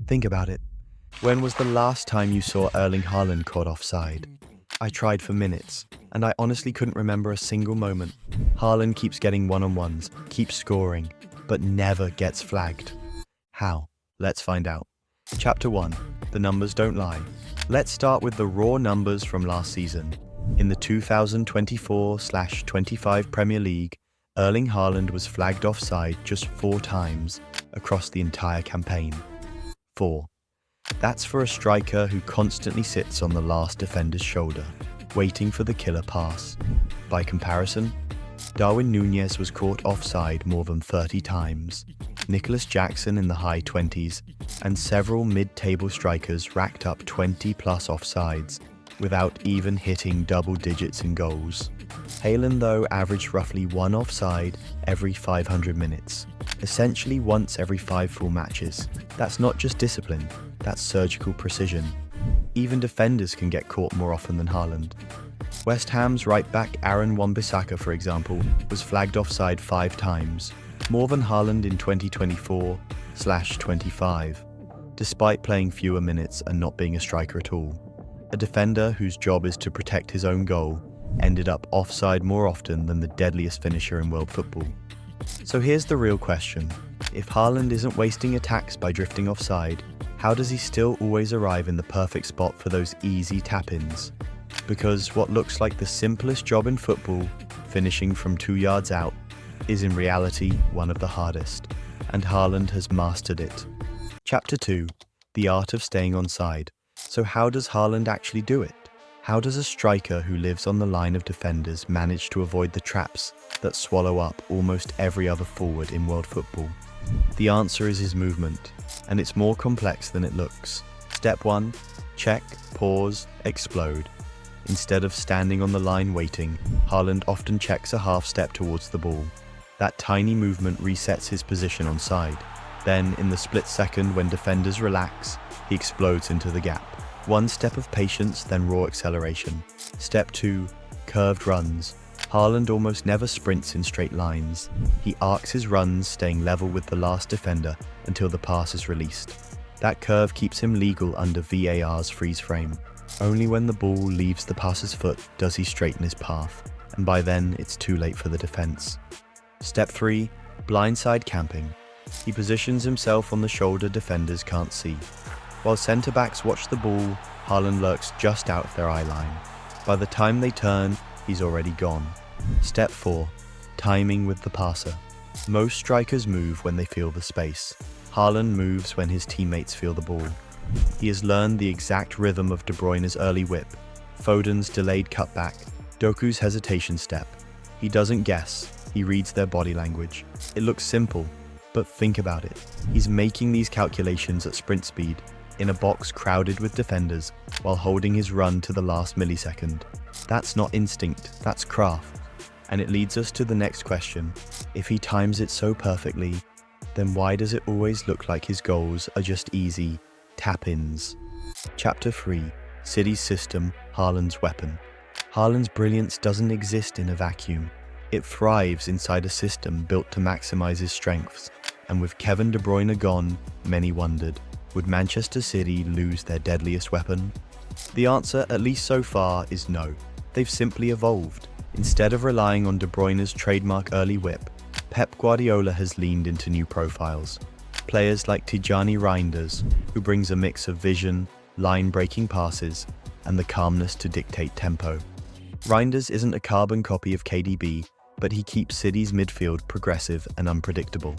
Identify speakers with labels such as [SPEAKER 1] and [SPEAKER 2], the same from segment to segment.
[SPEAKER 1] Think about it. When was the last time you saw Erling Haaland caught offside? I tried for minutes, and I honestly couldn't remember a single moment. Haaland keeps getting one-on-ones, keeps scoring, but never gets flagged. How? Let's find out. Chapter 1. The numbers don't lie. Let's start with the raw numbers from last season. In the 2024/25 Premier League, Erling Haaland was flagged offside just 4 times across the entire campaign. 4. That's for a striker who constantly sits on the last defender's shoulder, waiting for the killer pass. By comparison, Darwin Núñez was caught offside more than 30 times, Nicolas Jackson in the high 20s, and several mid-table strikers racked up 20-plus offsides without even hitting double digits in goals. Haaland, though, averaged roughly 1 offside every 500 minutes, essentially once every 5 full matches. That's not just discipline, that's surgical precision. Even defenders can get caught more often than Haaland. West Ham's right-back Aaron Wan-Bissaka, for example, was flagged offside 5 times, more than Haaland in 2024/25, despite playing fewer minutes and not being a striker at all. A defender whose job is to protect his own goal ended up offside more often than the deadliest finisher in world football. So here's the real question. If Haaland isn't wasting attacks by drifting offside, how does he still always arrive in the perfect spot for those easy tap-ins? Because what looks like the simplest job in football, finishing from 2 yards out, is in reality one of the hardest, and Haaland has mastered it. Chapter 2. The art of staying onside. So how does Haaland actually do it? How does a striker who lives on the line of defenders manage to avoid the traps that swallow up almost every other forward in world football? The answer is his movement, and it's more complex than it looks. Step 1. Check, pause, explode. Instead of standing on the line waiting, Haaland often checks a half step towards the ball. That tiny movement resets his position onside. Then, in the split second when defenders relax, he explodes into the gap. 1 step of patience, then raw acceleration. Step 2. Curved runs. Haaland almost never sprints in straight lines. He arcs his runs, staying level with the last defender until the pass is released. That curve keeps him legal under VAR's freeze frame. Only when the ball leaves the passer's foot does he straighten his path, and by then it's too late for the defense. Step 3. Blindside camping. He positions himself on the shoulder defenders can't see. While centre-backs watch the ball, Haaland lurks just out of their eye line. By the time they turn, he's already gone. Step 4. Timing with the passer. Most strikers move when they feel the space. Haaland moves when his teammates feel the ball. He has learned the exact rhythm of De Bruyne's early whip, Foden's delayed cutback, Doku's hesitation step. He doesn't guess, he reads their body language. It looks simple, but think about it. He's making these calculations at sprint speed, in a box crowded with defenders, while holding his run to the last millisecond. That's not instinct, that's craft. And it leads us to the next question. If he times it so perfectly, then why does it always look like his goals are just easy tap-ins? Chapter 3. City's system, Haaland's weapon. Haaland's brilliance doesn't exist in a vacuum. It thrives inside a system built to maximize his strengths. And with Kevin De Bruyne gone, many wondered, would Manchester City lose their deadliest weapon? The answer, at least so far, is no. They've simply evolved. Instead of relying on De Bruyne's trademark early whip, Pep Guardiola has leaned into new profiles. Players like Tijjani Reijnders, who brings a mix of vision, line-breaking passes, and the calmness to dictate tempo. Reijnders isn't a carbon copy of KDB, but he keeps City's midfield progressive and unpredictable.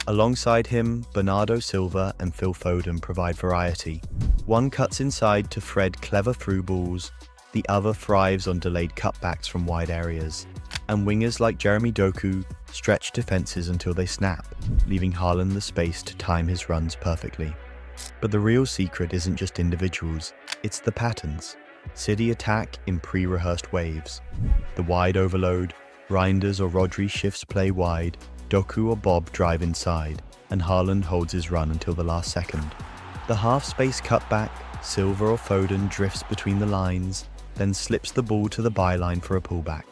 [SPEAKER 1] Alongside him, Bernardo Silva and Phil Foden provide variety. One cuts inside to thread clever through balls, the other thrives on delayed cutbacks from wide areas. And wingers like Jeremy Doku stretch defenses until they snap, leaving Haaland the space to time his runs perfectly. But the real secret isn't just individuals, it's the patterns. City attack in pre-rehearsed waves. The wide overload, Reijnders or Rodri shifts play wide, Doku or Bob drive inside, and Haaland holds his run until the last second. The half-space cutback, Silva or Foden drifts between the lines, then slips the ball to the byline for a pullback.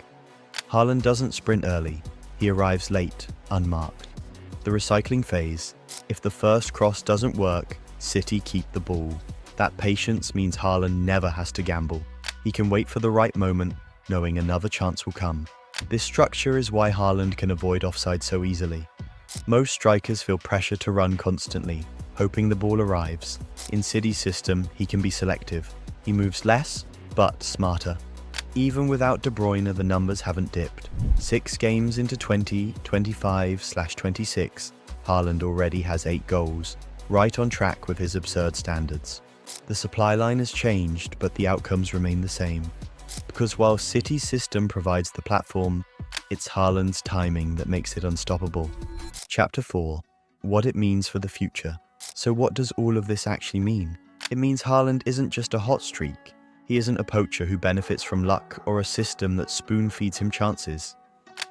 [SPEAKER 1] Haaland doesn't sprint early, he arrives late, unmarked. The recycling phase. If the first cross doesn't work, City keep the ball. That patience means Haaland never has to gamble. He can wait for the right moment, knowing another chance will come. This structure is why Haaland can avoid offside so easily. Most strikers feel pressure to run constantly, hoping the ball arrives. In City's system, he can be selective. He moves less, but smarter. Even without De Bruyne, the numbers haven't dipped. 6 games into 2025/26, Haaland already has 8 goals, right on track with his absurd standards. The supply line has changed, but the outcomes remain the same. Because while City's system provides the platform, it's Haaland's timing that makes it unstoppable. Chapter 4. What it means for the future. So what does all of this actually mean? It means Haaland isn't just a hot streak. He isn't a poacher who benefits from luck or a system that spoon-feeds him chances.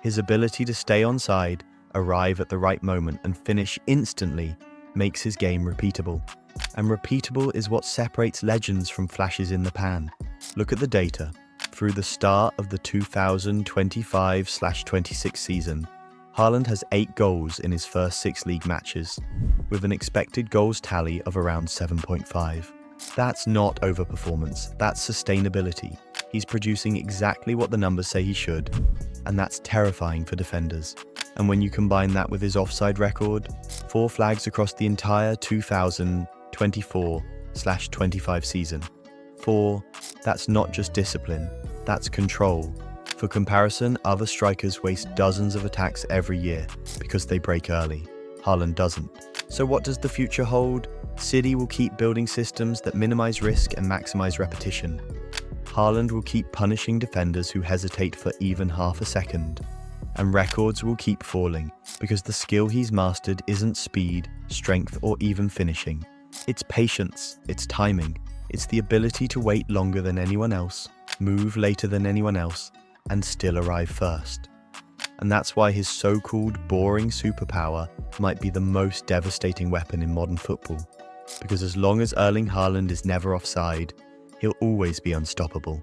[SPEAKER 1] His ability to stay onside, arrive at the right moment, and finish instantly makes his game repeatable. And repeatable is what separates legends from flashes in the pan. Look at the data. Through the start of the 2025/26 season, Haaland has 8 goals in his first 6 league matches, with an expected goals tally of around 7.5. That's not overperformance, that's sustainability. He's producing exactly what the numbers say he should, and that's terrifying for defenders. And when you combine that with his offside record, 4 flags across the entire 2024/25 season. 4, that's not just discipline, that's control. For comparison, other strikers waste dozens of attacks every year because they break early. Haaland doesn't. So what does the future hold? City will keep building systems that minimize risk and maximize repetition. Haaland will keep punishing defenders who hesitate for even half a second. And records will keep falling because the skill he's mastered isn't speed, strength, or even finishing. It's patience, it's timing, it's the ability to wait longer than anyone else, move later than anyone else, and still arrive first. And that's why his so-called boring superpower might be the most devastating weapon in modern football. Because as long as Erling Haaland is never offside, he'll always be unstoppable.